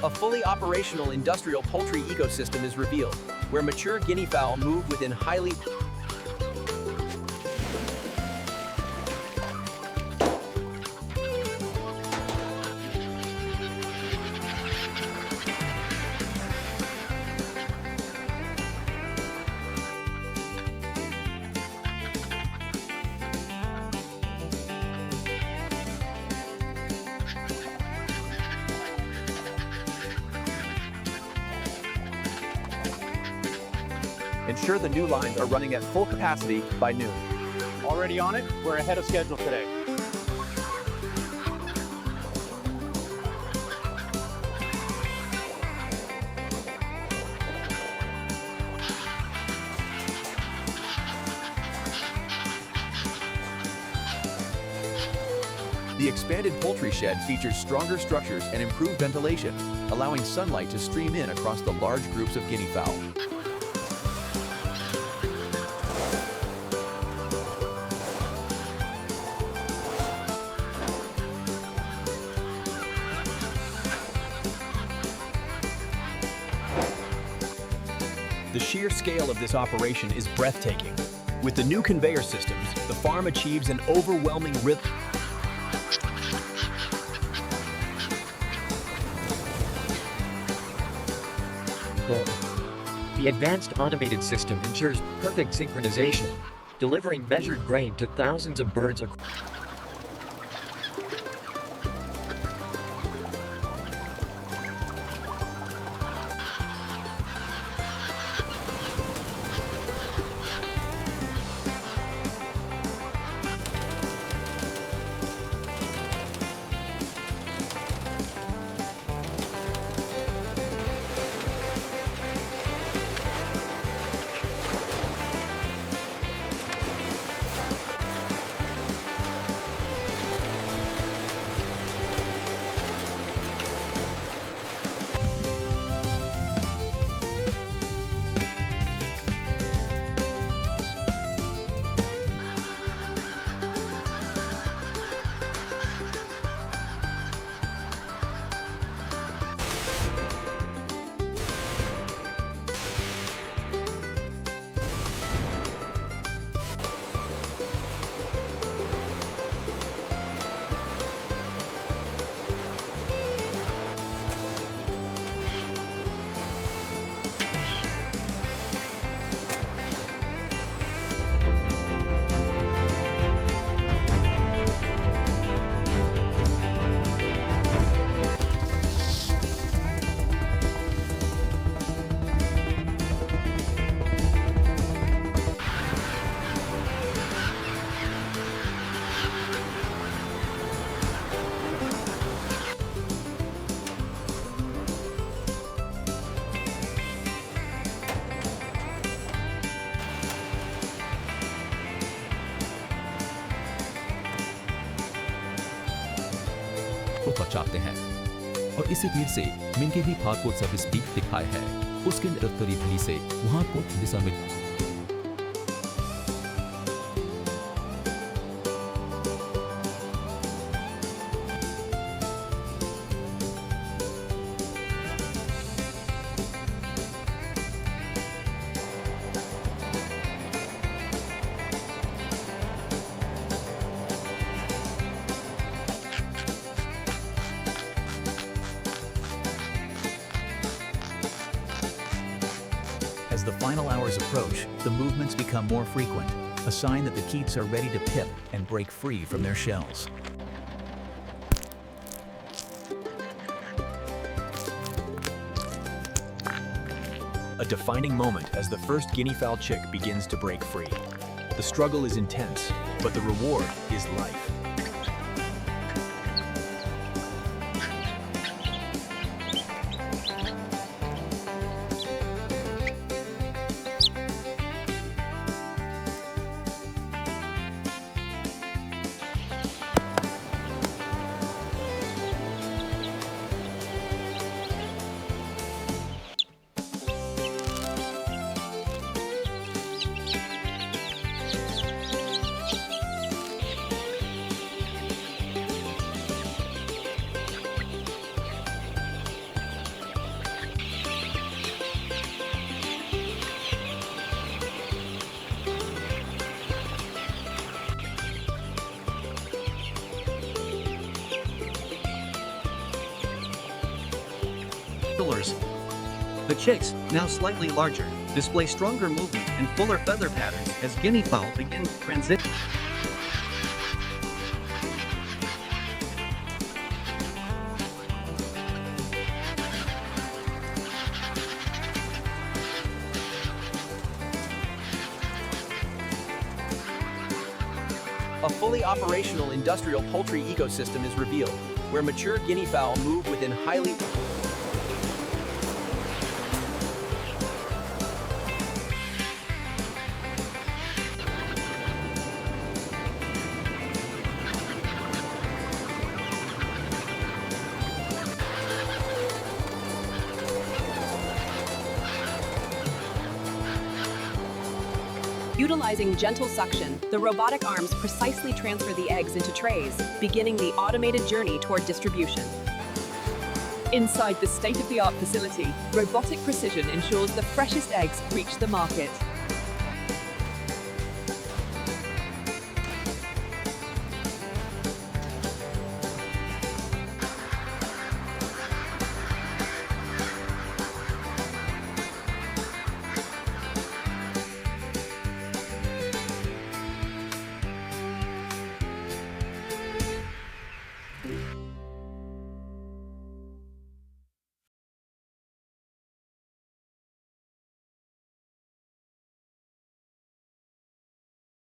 A fully operational industrial poultry ecosystem is revealed, where mature guinea fowl move within highly ensure the new lines are running at full capacity by noon. Already on it, we're ahead of schedule today. The expanded poultry shed features stronger structures and improved ventilation, allowing sunlight to stream in across the large groups of guinea fowl. The sheer scale of this operation is breathtaking. With the new conveyor systems, the farm achieves an overwhelming rhythm. The advanced automated system ensures perfect synchronization, delivering measured grain to thousands of birds across. को पहुंचाते हैं और इसी भीड़ से मिनके भी भाग को सर्विस भी दिखाए है उसके रफ्तारी भली से वहां को दिशा में As the final hours approach, the movements become more frequent, a sign that the keats are ready to pip and break free from their shells. a defining moment as the first guinea fowl chick begins to break free. The struggle is intense, but the reward is life. The chicks, now slightly larger, display stronger movement and fuller feather patterns as guinea fowl begin to transition. A fully operational industrial poultry ecosystem is revealed, where mature guinea fowl move within highly Utilizing gentle suction, the robotic arms precisely transfer the eggs into trays, beginning the automated journey toward distribution. Inside the state-of-the-art facility, robotic precision ensures the freshest eggs reach the market.